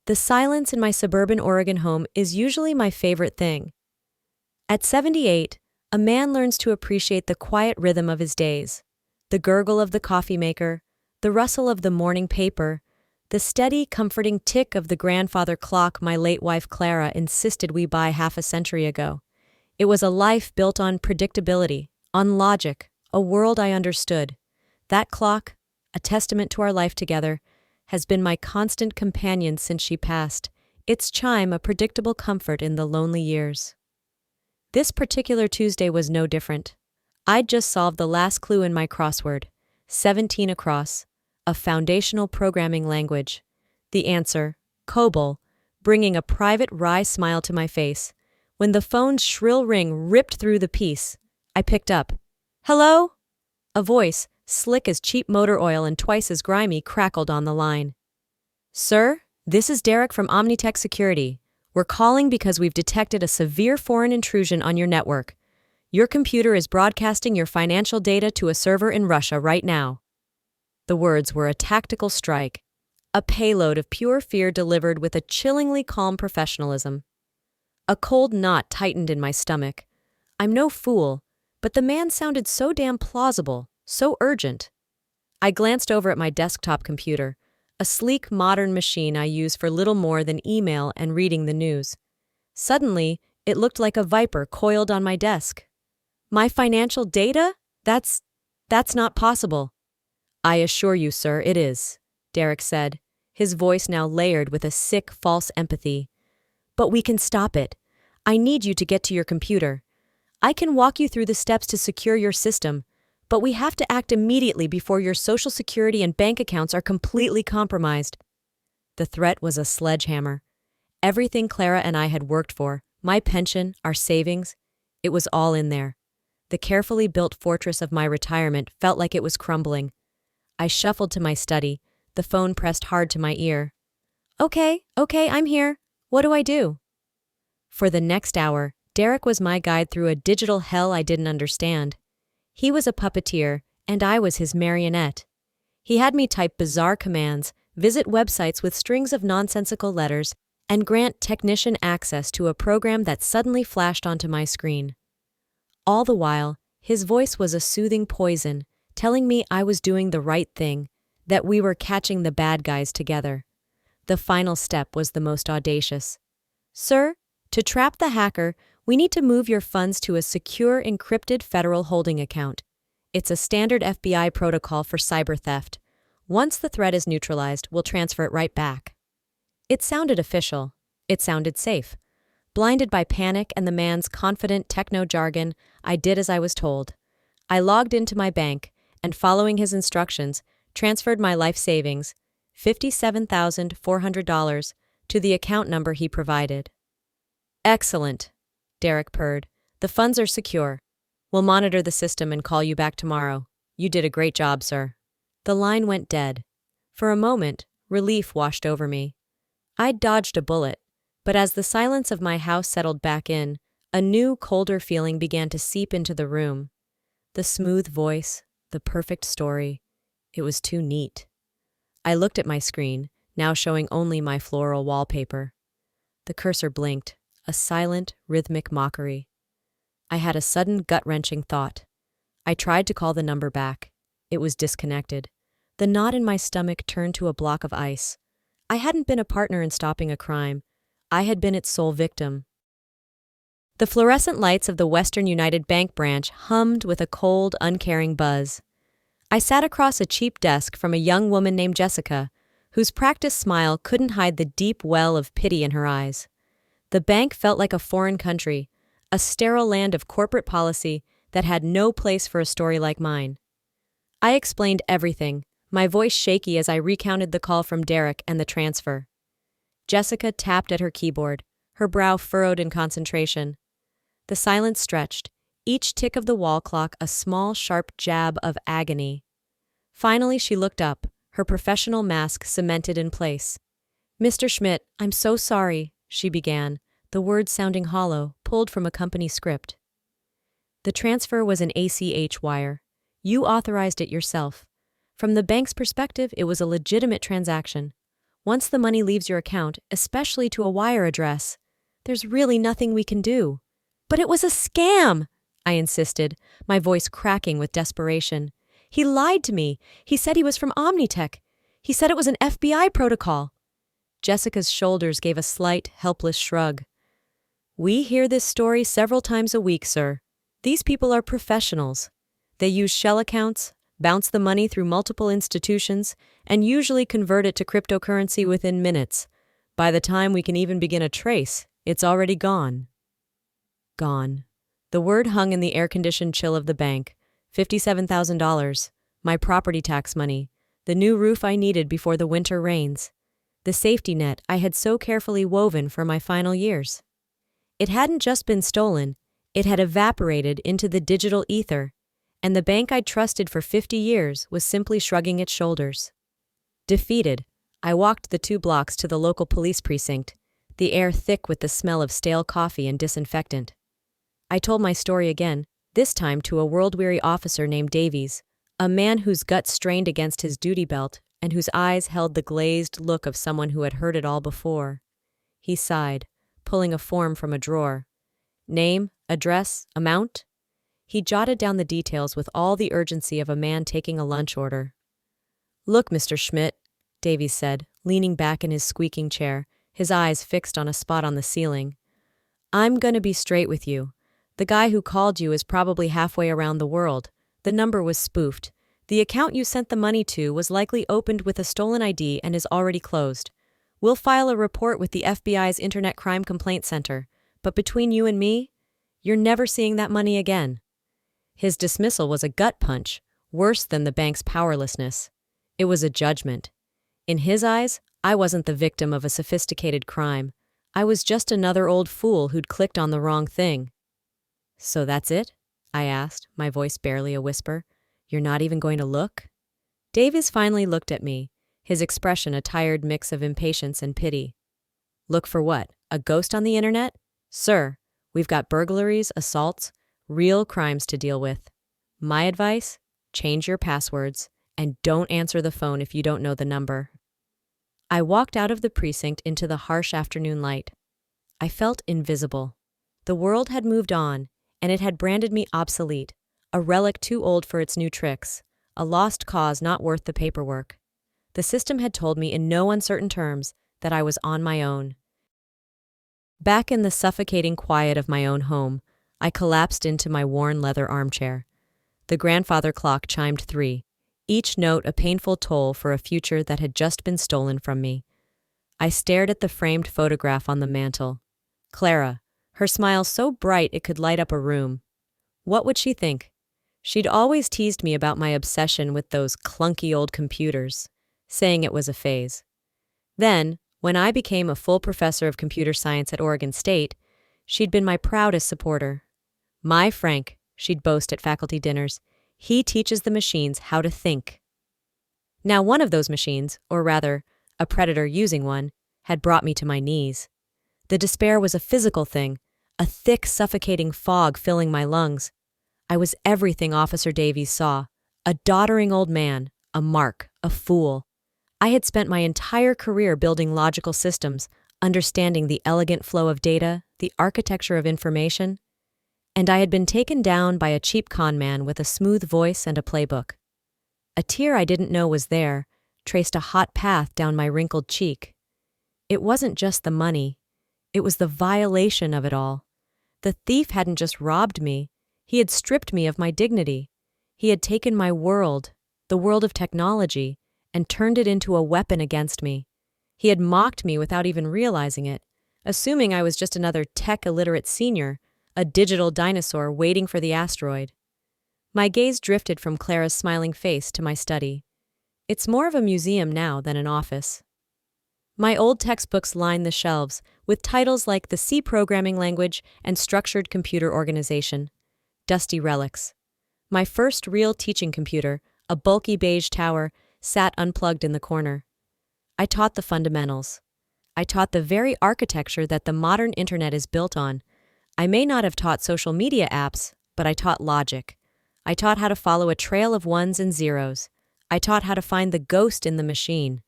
The silence in my suburban Oregon home is usually my favorite thing. At 78, a man learns to appreciate the quiet rhythm of his days. The gurgle of the coffee maker, the rustle of the morning paper, the steady, comforting tick of the grandfather clock my late wife Clara insisted we buy half a century ago. It was a life built on predictability, on logic, a world I understood. That clock, a testament to our life together, has been my constant companion since she passed, its chime a predictable comfort in the lonely years. This particular Tuesday was no different. I'd just solved the last clue in my crossword, 17 across, a foundational programming language. The answer, COBOL, bringing a private wry smile to my face. When the phone's shrill ring ripped through the peace, I picked up. "Hello?" A voice, slick as cheap motor oil and twice as grimy, crackled on the line. "Sir, this is Derek from Omnitech Security. We're calling because we've detected a severe foreign intrusion on your network. Your computer is broadcasting your financial data to a server in Russia right now." The words were a tactical strike, a payload of pure fear delivered with a chillingly calm professionalism. A cold knot tightened in my stomach. I'm no fool, but the man sounded so damn plausible, so urgent. I glanced over at my desktop computer, a sleek modern machine I use for little more than email and reading the news. Suddenly, it looked like a viper coiled on my desk. "My financial data? That's not possible." "I assure you, sir, it is," Derek said, his voice now layered with a sick, false empathy. "But we can stop it. I need you to get to your computer. I can walk you through the steps to secure your system, but we have to act immediately before your social security and bank accounts are completely compromised." The threat was a sledgehammer. Everything Clara and I had worked for, my pension, our savings, it was all in there. The carefully built fortress of my retirement felt like it was crumbling. I shuffled to my study, the phone pressed hard to my ear. Okay, I'm here. What do I do?" For the next hour, Derek was my guide through a digital hell I didn't understand. He was a puppeteer, and I was his marionette. He had me type bizarre commands, visit websites with strings of nonsensical letters, and grant technician access to a program that suddenly flashed onto my screen. All the while, his voice was a soothing poison, telling me I was doing the right thing, that we were catching the bad guys together. The final step was the most audacious. "Sir, to trap the hacker, we need to move your funds to a secure encrypted federal holding account. It's a standard FBI protocol for cyber theft. Once the threat is neutralized, we'll transfer it right back." It sounded official. It sounded safe. Blinded by panic and the man's confident techno jargon, I did as I was told. I logged into my bank and, following his instructions, transferred my life savings, $57,400, to the account number he provided. "Excellent," Derek purred. "The funds are secure. We'll monitor the system and call you back tomorrow. You did a great job, sir." The line went dead. For a moment, relief washed over me. I'd dodged a bullet, but as the silence of my house settled back in, a new, colder feeling began to seep into the room. The smooth voice, the perfect story. It was too neat. I looked at my screen, now showing only my floral wallpaper. The cursor blinked, a silent, rhythmic mockery. I had a sudden gut-wrenching thought. I tried to call the number back. It was disconnected. The knot in my stomach turned to a block of ice. I hadn't been a partner in stopping a crime. I had been its sole victim. The fluorescent lights of the Western United Bank branch hummed with a cold, uncaring buzz. I sat across a cheap desk from a young woman named Jessica, whose practiced smile couldn't hide the deep well of pity in her eyes. The bank felt like a foreign country, a sterile land of corporate policy that had no place for a story like mine. I explained everything, my voice shaky as I recounted the call from Derek and the transfer. Jessica tapped at her keyboard, her brow furrowed in concentration. The silence stretched, each tick of the wall clock a small, sharp jab of agony. Finally, she looked up, her professional mask cemented in place. "Mr. Schmidt, I'm so sorry," she began, the words sounding hollow, pulled from a company script. "The transfer was an ACH wire. You authorized it yourself. From the bank's perspective, it was a legitimate transaction. Once the money leaves your account, especially to a wire address, there's really nothing we can do. But it was a scam, I insisted, my voice cracking with desperation. He lied to me. He said he was from Omnitech. He said it was an FBI protocol. Jessica's shoulders gave a slight, helpless shrug. We hear this story several times a week, sir. These people are professionals. They use shell accounts, bounce the money through multiple institutions, and usually convert it to cryptocurrency within minutes. By the time we can even begin a trace, it's already gone. Gone. The word hung in the air-conditioned chill of the bank. $57,000. My property tax money. The new roof I needed before the winter rains. The safety net I had so carefully woven for my final years. It hadn't just been stolen, it had evaporated into the digital ether, and the bank I'd trusted for 50 years was simply shrugging its shoulders. Defeated, I walked the 2 blocks to the local police precinct, the air thick with the smell of stale coffee and disinfectant. I told my story again, this time to a world-weary officer named Davies, a man whose gut strained against his duty belt and whose eyes held the glazed look of someone who had heard it all before. He sighed, pulling a form from a drawer. Name, address, amount? He jotted down the details with all the urgency of a man taking a lunch order. Look, Mr. Schmidt, Davies said, leaning back in his squeaking chair, his eyes fixed on a spot on the ceiling. I'm gonna be straight with you. The guy who called you is probably halfway around the world. The number was spoofed. The account you sent the money to was likely opened with a stolen ID and is already closed. We'll file a report with the FBI's Internet Crime Complaint Center, but between you and me, you're never seeing that money again. His dismissal was a gut punch, worse than the bank's powerlessness. It was a judgment. In his eyes, I wasn't the victim of a sophisticated crime. I was just another old fool who'd clicked on the wrong thing. So that's it? I asked, my voice barely a whisper. You're not even going to look? Davies finally looked at me, his expression a tired mix of impatience and pity. Look for what? A ghost on the internet? Sir, we've got burglaries, assaults, real crimes to deal with. My advice? Change your passwords, and don't answer the phone if you don't know the number. I walked out of the precinct into the harsh afternoon light. I felt invisible. The world had moved on, and it had branded me obsolete, a relic too old for its new tricks, a lost cause not worth the paperwork. The system had told me in no uncertain terms that I was on my own. Back in the suffocating quiet of my own home, I collapsed into my worn leather armchair. The grandfather clock chimed 3, each note a painful toll for a future that had just been stolen from me. I stared at the framed photograph on the mantel. Clara, her smile so bright it could light up a room. What would she think? She'd always teased me about my obsession with those clunky old computers, saying it was a phase. Then, when I became a full professor of computer science at Oregon State, she'd been my proudest supporter. My Frank, she'd boast at faculty dinners, he teaches the machines how to think. Now one of those machines, or rather, a predator using one, had brought me to my knees. The despair was a physical thing, a thick, suffocating fog filling my lungs. I was everything Officer Davies saw, a doddering old man, a mark, a fool. I had spent my entire career building logical systems, understanding the elegant flow of data, the architecture of information, and I had been taken down by a cheap con man with a smooth voice and a playbook. A tear I didn't know was there traced a hot path down my wrinkled cheek. It wasn't just the money. It was the violation of it all. The thief hadn't just robbed me. He had stripped me of my dignity. He had taken my world, the world of technology, and turned it into a weapon against me. He had mocked me without even realizing it, assuming I was just another tech-illiterate senior, a digital dinosaur waiting for the asteroid. My gaze drifted from Clara's smiling face to my study. It's more of a museum now than an office. My old textbooks line the shelves with titles like The C Programming Language and Structured Computer Organization. Dusty relics. My first real teaching computer, a bulky beige tower, sat unplugged in the corner. I taught the fundamentals. I taught the very architecture that the modern internet is built on. I may not have taught social media apps, but I taught logic. I taught how to follow a trail of ones and zeros. I taught how to find the ghost in the machine.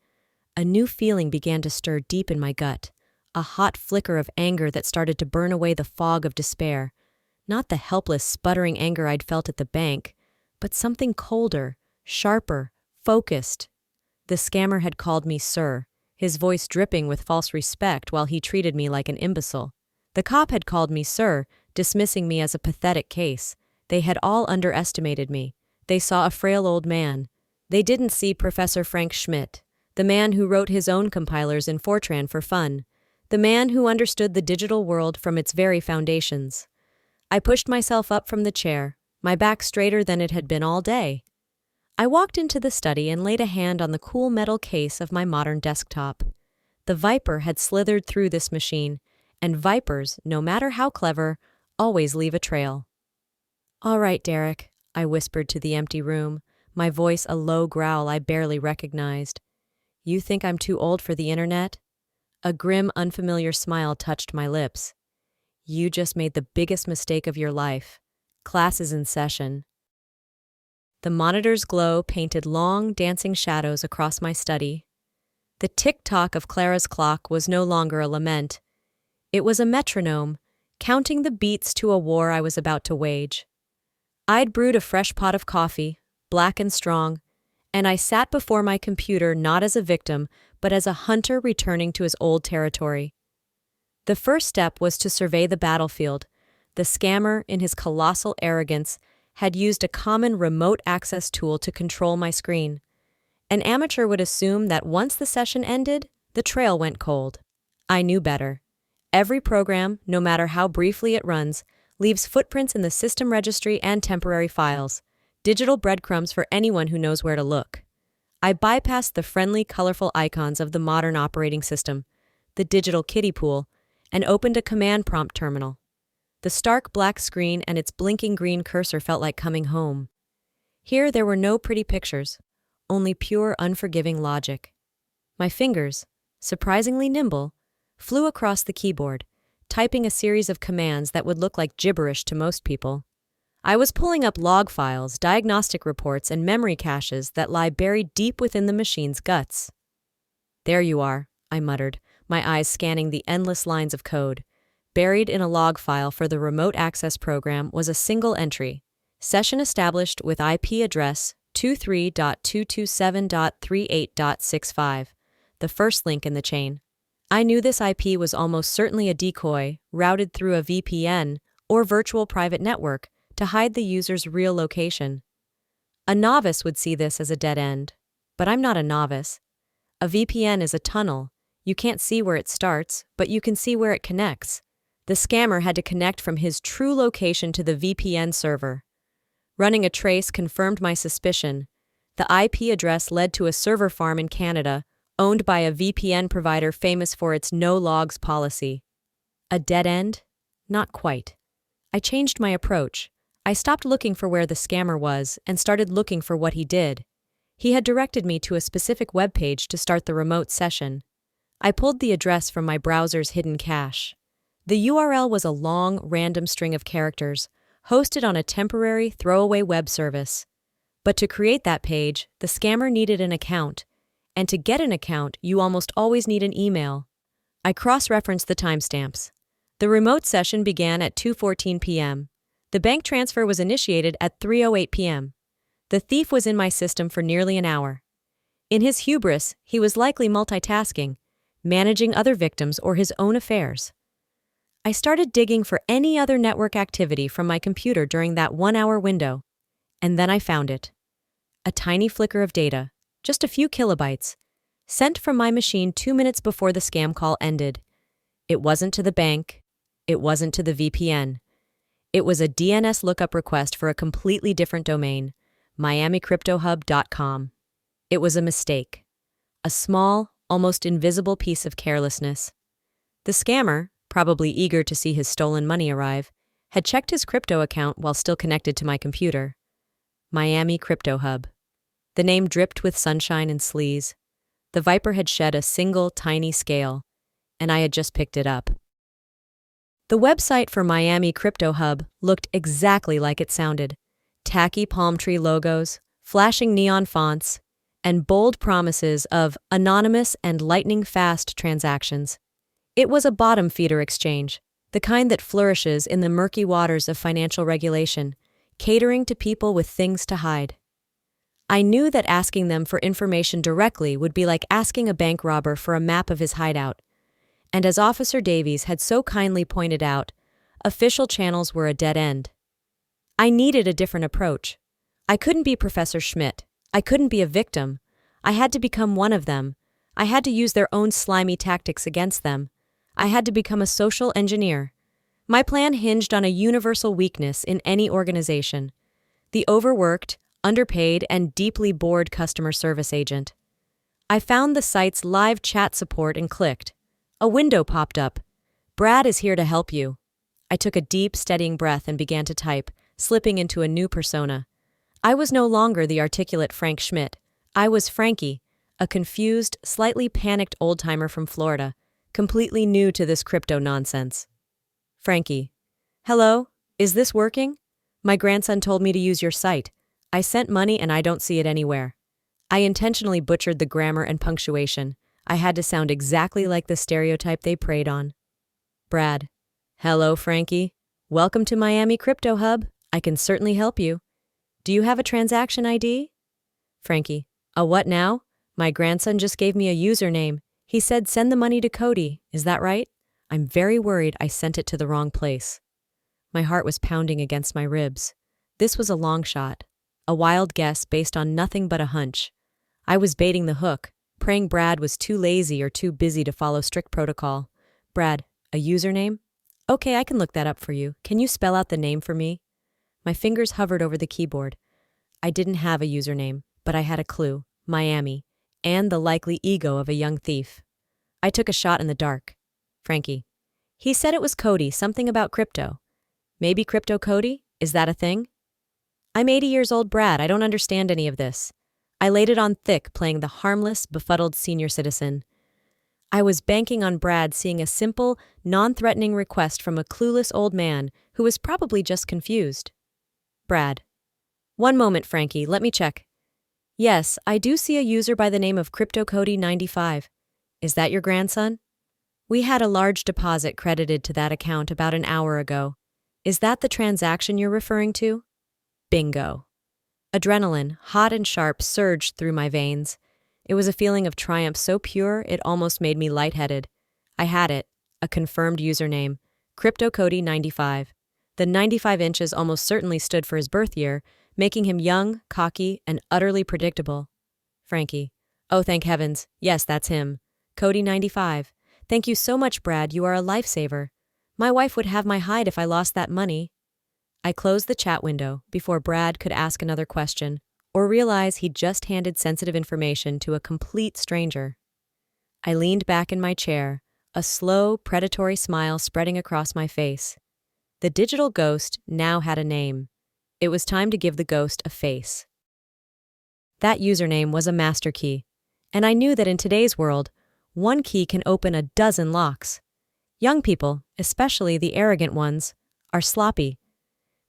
A new feeling began to stir deep in my gut, a hot flicker of anger that started to burn away the fog of despair. Not the helpless, sputtering anger I'd felt at the bank, but something colder, sharper, focused. The scammer had called me sir, his voice dripping with false respect while he treated me like an imbecile. The cop had called me sir, dismissing me as a pathetic case. They had all underestimated me. They saw a frail old man. They didn't see Professor Frank Schmidt, the man who wrote his own compilers in Fortran for fun, the man who understood the digital world from its very foundations. I pushed myself up from the chair, my back straighter than it had been all day. I walked into the study and laid a hand on the cool metal case of my modern desktop. The Viper had slithered through this machine, and Vipers, no matter how clever, always leave a trail. "All right, Derek," I whispered to the empty room, my voice a low growl I barely recognized. "You think I'm too old for the internet?" A grim, unfamiliar smile touched my lips. "You just made the biggest mistake of your life. Class is in session." The monitor's glow painted long, dancing shadows across my study. The tick-tock of Clara's clock was no longer a lament. It was a metronome, counting the beats to a war I was about to wage. I'd brewed a fresh pot of coffee, black and strong, and I sat before my computer not as a victim, but as a hunter returning to his old territory. The first step was to survey the battlefield. The scammer, in his colossal arrogance, had used a common remote access tool to control my screen. An amateur would assume that once the session ended, the trail went cold. I knew better. Every program, no matter how briefly it runs, leaves footprints in the system registry and temporary files, digital breadcrumbs for anyone who knows where to look. I bypassed the friendly, colorful icons of the modern operating system, the digital kiddie pool, and opened a command prompt terminal. The stark black screen and its blinking green cursor felt like coming home. Here there were no pretty pictures, only pure, unforgiving logic. My fingers, surprisingly nimble, flew across the keyboard, typing a series of commands that would look like gibberish to most people. I was pulling up log files, diagnostic reports, and memory caches that lie buried deep within the machine's guts. "There you are," I muttered, my eyes scanning the endless lines of code. Buried in a log file for the remote access program was a single entry: session established with IP address 23.227.38.65, the first link in the chain. I knew this IP was almost certainly a decoy, routed through a VPN or virtual private network to hide the user's real location. A novice would see this as a dead end, but I'm not a novice. A VPN is a tunnel. You can't see where it starts, but you can see where it connects. The scammer had to connect from his true location to the VPN server. Running a trace confirmed my suspicion. The IP address led to a server farm in Canada, owned by a VPN provider famous for its no-logs policy. A dead end? Not quite. I changed my approach. I stopped looking for where the scammer was and started looking for what he did. He had directed me to a specific web page to start the remote session. I pulled the address from my browser's hidden cache. The URL was a long, random string of characters, hosted on a temporary, throwaway web service. But to create that page, the scammer needed an account. And to get an account, you almost always need an email. I cross-referenced the timestamps. The remote session began at 2:14 p.m. The bank transfer was initiated at 3:08 p.m. The thief was in my system for nearly an hour. In his hubris, he was likely multitasking, managing other victims or his own affairs. I started digging for any other network activity from my computer during that 1-hour window, and then I found it. A tiny flicker of data, just a few kilobytes, sent from my machine 2 minutes before the scam call ended. It wasn't to the bank. It wasn't to the VPN. It was a DNS lookup request for a completely different domain, miamicryptohub.com. It was a mistake. A small, almost invisible piece of carelessness. The scammer, probably eager to see his stolen money arrive, had checked his crypto account while still connected to my computer. Miami Crypto Hub. The name dripped with sunshine and sleaze. The Viper had shed a single tiny scale, and I had just picked it up. The website for Miami Crypto Hub looked exactly like it sounded. Tacky palm tree logos, flashing neon fonts, and bold promises of anonymous and lightning-fast transactions. It was a bottom-feeder exchange, the kind that flourishes in the murky waters of financial regulation, catering to people with things to hide. I knew that asking them for information directly would be like asking a bank robber for a map of his hideout. And as Officer Davies had so kindly pointed out, official channels were a dead end. I needed a different approach. I couldn't be Professor Schmidt. I couldn't be a victim. I had to become one of them. I had to use their own slimy tactics against them. I had to become a social engineer. My plan hinged on a universal weakness in any organization: the overworked, underpaid, and deeply bored customer service agent. I found the site's live chat support and clicked. A window popped up. "Brad is here to help you." I took a deep, steadying breath and began to type, slipping into a new persona. I was no longer the articulate Frank Schmidt. I was Frankie, a confused, slightly panicked old-timer from Florida, completely new to this crypto nonsense. Frankie. "Hello, is this working? My grandson told me to use your site. I sent money and I don't see it anywhere." I intentionally butchered the grammar and punctuation. I had to sound exactly like the stereotype they preyed on. Brad. "Hello, Frankie. Welcome to Miami Crypto Hub. I can certainly help you. Do you have a transaction ID?" Frankie. "A what now? My grandson just gave me a username. He said send the money to Cody. Is that right? I'm very worried I sent it to the wrong place." My heart was pounding against my ribs. This was a long shot, a wild guess based on nothing but a hunch. I was baiting the hook, praying Brad was too lazy or too busy to follow strict protocol. "Brad, a username? Okay, I can look that up for you. Can you spell out the name for me?" My fingers hovered over the keyboard. I didn't have a username, but I had a clue: Miami, and the likely ego of a young thief. I took a shot in the dark. Frankie. "He said it was Cody, something about crypto. Maybe Crypto Cody? Is that a thing?" "I'm 80 years old, Brad. I don't understand any of this." I laid it on thick, playing the harmless, befuddled senior citizen. I was banking on Brad seeing a simple, non-threatening request from a clueless old man who was probably just confused. Brad. "One moment, Frankie, let me check. Yes, I do see a user by the name of CryptoCody95. Is that your grandson? We had a large deposit credited to that account about an hour ago. Is that the transaction you're referring to?" Bingo. Adrenaline, hot and sharp, surged through my veins. It was a feeling of triumph so pure it almost made me lightheaded. I had it, a confirmed username, CryptoCody95. The 95 inches almost certainly stood for his birth year, making him young, cocky, and utterly predictable. Frankie. "Oh, thank heavens. Yes, that's him. Cody95. Thank you so much, Brad. You are a lifesaver. My wife would have my hide if I lost that money." I closed the chat window before Brad could ask another question or realize he'd just handed sensitive information to a complete stranger. I leaned back in my chair, a slow, predatory smile spreading across my face. The digital ghost now had a name. It was time to give the ghost a face. That username was a master key, and I knew that in today's world, one key can open a dozen locks. Young people, especially the arrogant ones, are sloppy.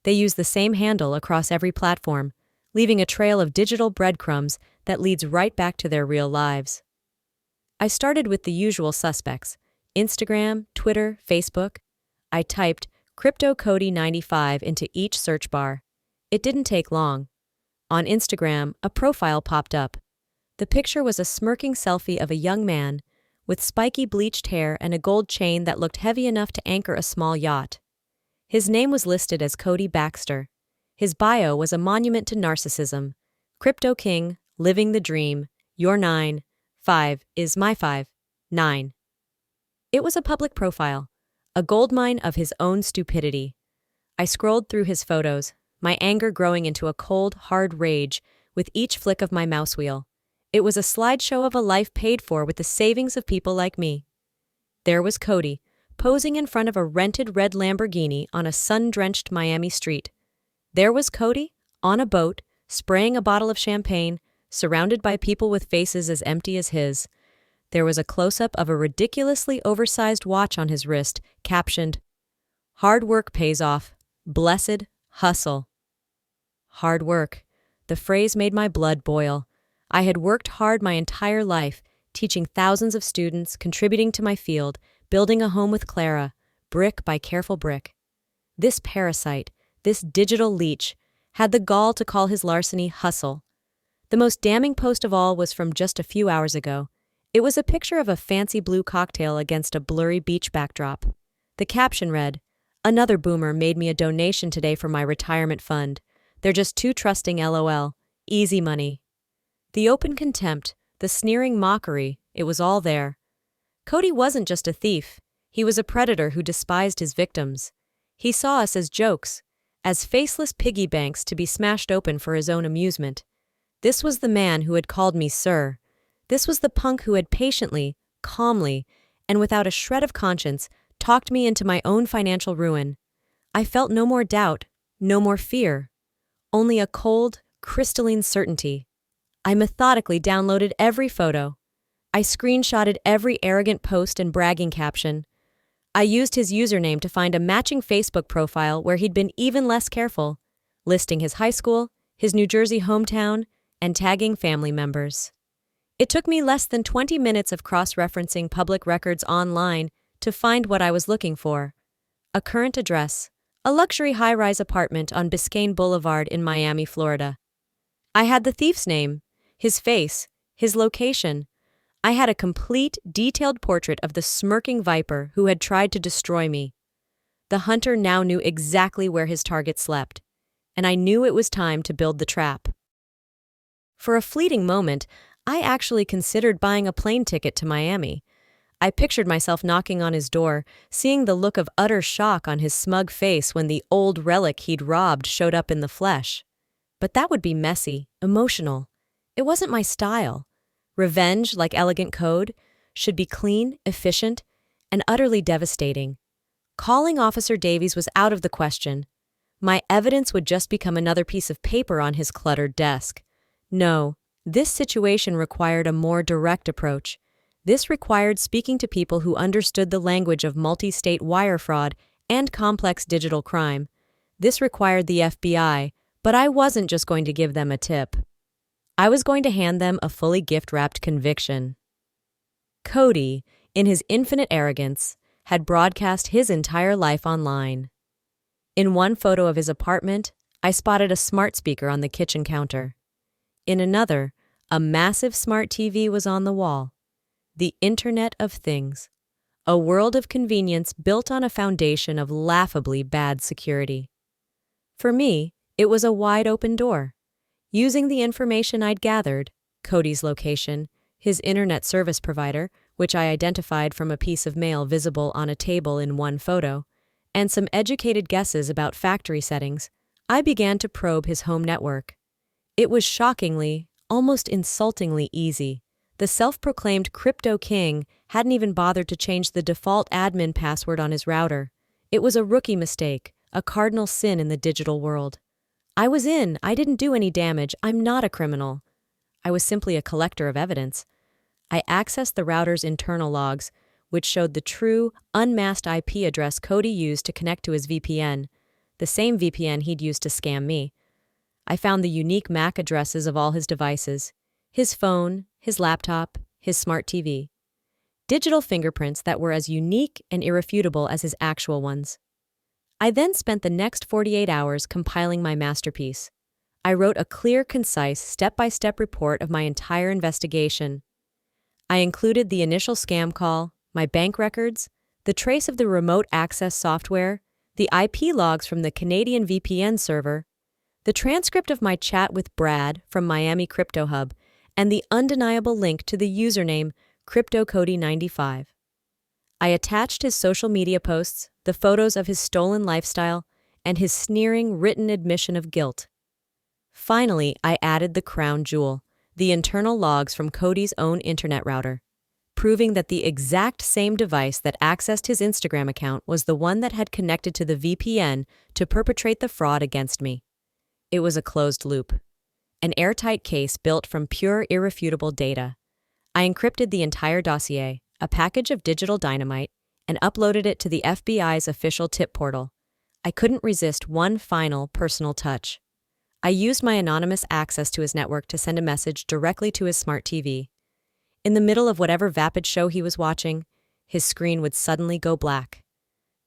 They use the same handle across every platform, leaving a trail of digital breadcrumbs that leads right back to their real lives. I started with the usual suspects: Instagram, Twitter, Facebook. I typed CryptoCody95 into each search bar. It didn't take long. On Instagram, a profile popped up. The picture was a smirking selfie of a young man with spiky bleached hair and a gold chain that looked heavy enough to anchor a small yacht. His name was listed as Cody Baxter. His bio was a monument to narcissism. Crypto King, living the dream, your 9, 5 is my 5, 9. It was a public profile, a goldmine of his own stupidity. I scrolled through his photos, my anger growing into a cold, hard rage with each flick of my mouse wheel. It was a slideshow of a life paid for with the savings of people like me. There was Cody, posing in front of a rented red Lamborghini on a sun-drenched Miami street. There was Cody, on a boat, spraying a bottle of champagne, surrounded by people with faces as empty as his. There was a close-up of a ridiculously oversized watch on his wrist, captioned, "Hard work pays off. Blessed hustle." Hard work. The phrase made my blood boil. I had worked hard my entire life, teaching thousands of students, contributing to my field, building a home with Clara, brick by careful brick. This parasite, this digital leech, had the gall to call his larceny hustle. The most damning post of all was from just a few hours ago. It was a picture of a fancy blue cocktail against a blurry beach backdrop. The caption read, "Another boomer made me a donation today for my retirement fund. They're just too trusting, LOL. Easy money." The open contempt, the sneering mockery, it was all there. Cody wasn't just a thief. He was a predator who despised his victims. He saw us as jokes, as faceless piggy banks to be smashed open for his own amusement. This was the man who had called me sir. This was the punk who had patiently, calmly, and without a shred of conscience, talked me into my own financial ruin. I felt no more doubt, no more fear. Only a cold, crystalline certainty. I methodically downloaded every photo. I screenshotted every arrogant post and bragging caption. I used his username to find a matching Facebook profile where he'd been even less careful, listing his high school, his New Jersey hometown, and tagging family members. It took me less than 20 minutes of cross-referencing public records online to find what I was looking for. A current address, a luxury high-rise apartment on Biscayne Boulevard in Miami, Florida. I had the thief's name, his face, his location. I had a complete, detailed portrait of the smirking viper who had tried to destroy me. The hunter now knew exactly where his target slept, and I knew it was time to build the trap. For a fleeting moment, I actually considered buying a plane ticket to Miami. I pictured myself knocking on his door, seeing the look of utter shock on his smug face when the old relic he'd robbed showed up in the flesh. But that would be messy, emotional. It wasn't my style. Revenge, like Elegant Code, should be clean, efficient, and utterly devastating. Calling Officer Davies was out of the question. My evidence would just become another piece of paper on his cluttered desk. No, this situation required a more direct approach. This required speaking to people who understood the language of multi-state wire fraud and complex digital crime. This required the FBI, but I wasn't just going to give them a tip. I was going to hand them a fully gift-wrapped conviction. Cody, in his infinite arrogance, had broadcast his entire life online. In one photo of his apartment, I spotted a smart speaker on the kitchen counter. In another, a massive smart TV was on the wall. The Internet of Things. A world of convenience built on a foundation of laughably bad security. For me, it was a wide-open door. Using the information I'd gathered, Cody's location, his internet service provider, which I identified from a piece of mail visible on a table in one photo, and some educated guesses about factory settings, I began to probe his home network. It was shockingly, almost insultingly easy. The self-proclaimed crypto king hadn't even bothered to change the default admin password on his router. It was a rookie mistake, a cardinal sin in the digital world. I was in. I didn't do any damage. I'm not a criminal. I was simply a collector of evidence. I accessed the router's internal logs, which showed the true, unmasked IP address Cody used to connect to his VPN, the same VPN he'd used to scam me. I found the unique MAC addresses of all his devices, his phone, his laptop, his smart TV. Digital fingerprints that were as unique and irrefutable as his actual ones. I then spent the next 48 hours compiling my masterpiece. I wrote a clear, concise, step-by-step report of my entire investigation. I included the initial scam call, my bank records, the trace of the remote access software, the IP logs from the Canadian VPN server, the transcript of my chat with Brad from Miami Crypto Hub, and the undeniable link to the username CryptoCody95. I attached his social media posts, the photos of his stolen lifestyle, and his sneering written admission of guilt. Finally, I added the crown jewel, the internal logs from Cody's own internet router, proving that the exact same device that accessed his Instagram account was the one that had connected to the VPN to perpetrate the fraud against me. It was a closed loop, an airtight case built from pure, irrefutable data. I encrypted the entire dossier, a package of digital dynamite, and uploaded it to the FBI's official tip portal. I couldn't resist one final personal touch. I used my anonymous access to his network to send a message directly to his smart TV. In the middle of whatever vapid show he was watching, his screen would suddenly go black.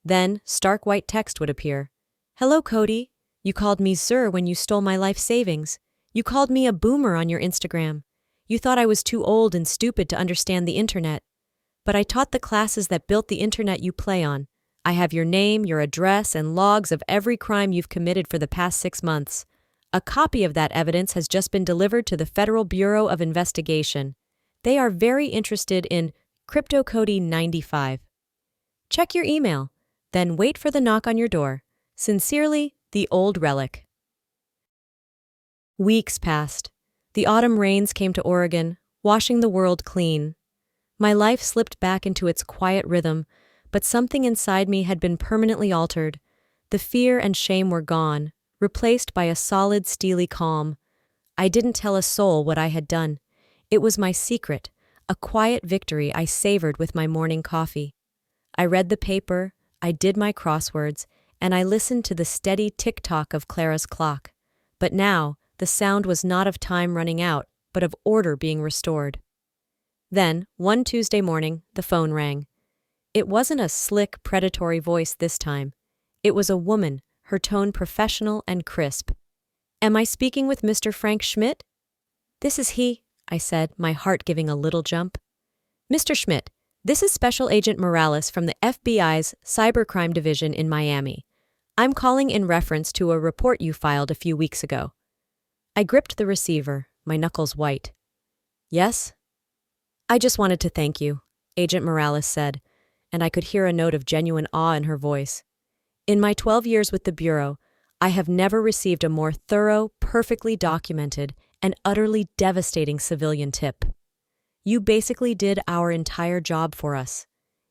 Then, stark white text would appear. "Hello, Cody. You called me Sir when you stole my life savings. You called me a boomer on your Instagram. You thought I was too old and stupid to understand the internet. But I taught the classes that built the internet you play on. I have your name, your address, and logs of every crime you've committed for the past 6 months. A copy of that evidence has just been delivered to the Federal Bureau of Investigation. They are very interested in CryptoCody95. Check your email, then wait for the knock on your door. Sincerely, the Old Relic." Weeks passed. The autumn rains came to Oregon, washing the world clean. My life slipped back into its quiet rhythm, but something inside me had been permanently altered. The fear and shame were gone, replaced by a solid, steely calm. I didn't tell a soul what I had done. It was my secret, a quiet victory I savored with my morning coffee. I read the paper, I did my crosswords, and I listened to the steady tick-tock of Clara's clock. But now, the sound was not of time running out, but of order being restored. Then, one Tuesday morning, the phone rang. It wasn't a slick, predatory voice this time. It was a woman, her tone professional and crisp. "Am I speaking with Mr. Frank Schmidt?" "This is he," I said, my heart giving a little jump. "Mr. Schmidt, this is Special Agent Morales from the FBI's Cybercrime Division in Miami. I'm calling in reference to a report you filed a few weeks ago." I gripped the receiver, my knuckles white. "Yes?" "I just wanted to thank you," Agent Morales said, and I could hear a note of genuine awe in her voice. "In my 12 years with the Bureau, I have never received a more thorough, perfectly documented, and utterly devastating civilian tip. You basically did our entire job for us.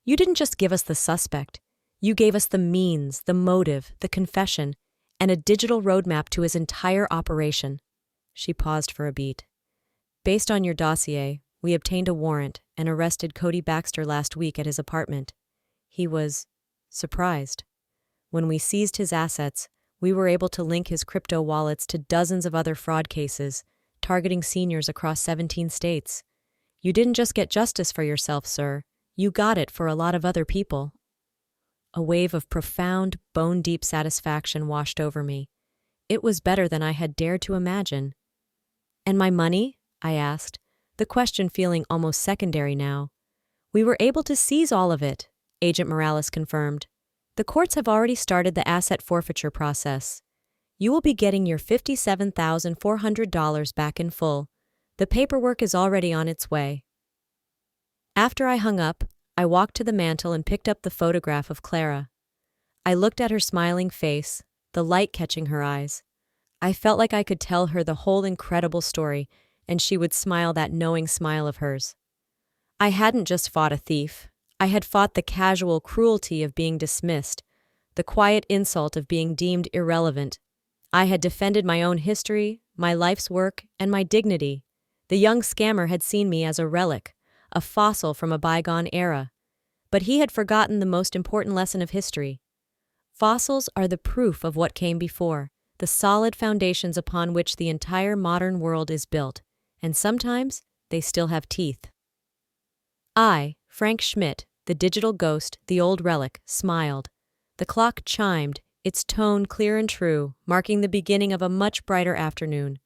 You didn't just give us the suspect. You gave us the means, the motive, the confession, and a digital roadmap to his entire operation." She paused for a beat. "Based on your dossier, we obtained a warrant and arrested Cody Baxter last week at his apartment. He was surprised. When we seized his assets, we were able to link his crypto wallets to dozens of other fraud cases, targeting seniors across 17 states. You didn't just get justice for yourself, sir. You got it for a lot of other people." A wave of profound, bone-deep satisfaction washed over me. It was better than I had dared to imagine. "And my money?" I asked, the question feeling almost secondary now. "We were able to seize all of it," Agent Morales confirmed. "The courts have already started the asset forfeiture process. You will be getting your $57,400 back in full. The paperwork is already on its way." After I hung up, I walked to the mantel and picked up the photograph of Clara. I looked at her smiling face, the light catching her eyes. I felt like I could tell her the whole incredible story, and she would smile that knowing smile of hers. I hadn't just fought a thief. I had fought the casual cruelty of being dismissed, the quiet insult of being deemed irrelevant. I had defended my own history, my life's work, and my dignity. The young scammer had seen me as a relic, a fossil from a bygone era. But he had forgotten the most important lesson of history. Fossils are the proof of what came before, the solid foundations upon which the entire modern world is built, and sometimes they still have teeth. I, Frank Schmidt, the digital ghost, the old relic, smiled. The clock chimed, its tone clear and true, marking the beginning of a much brighter afternoon.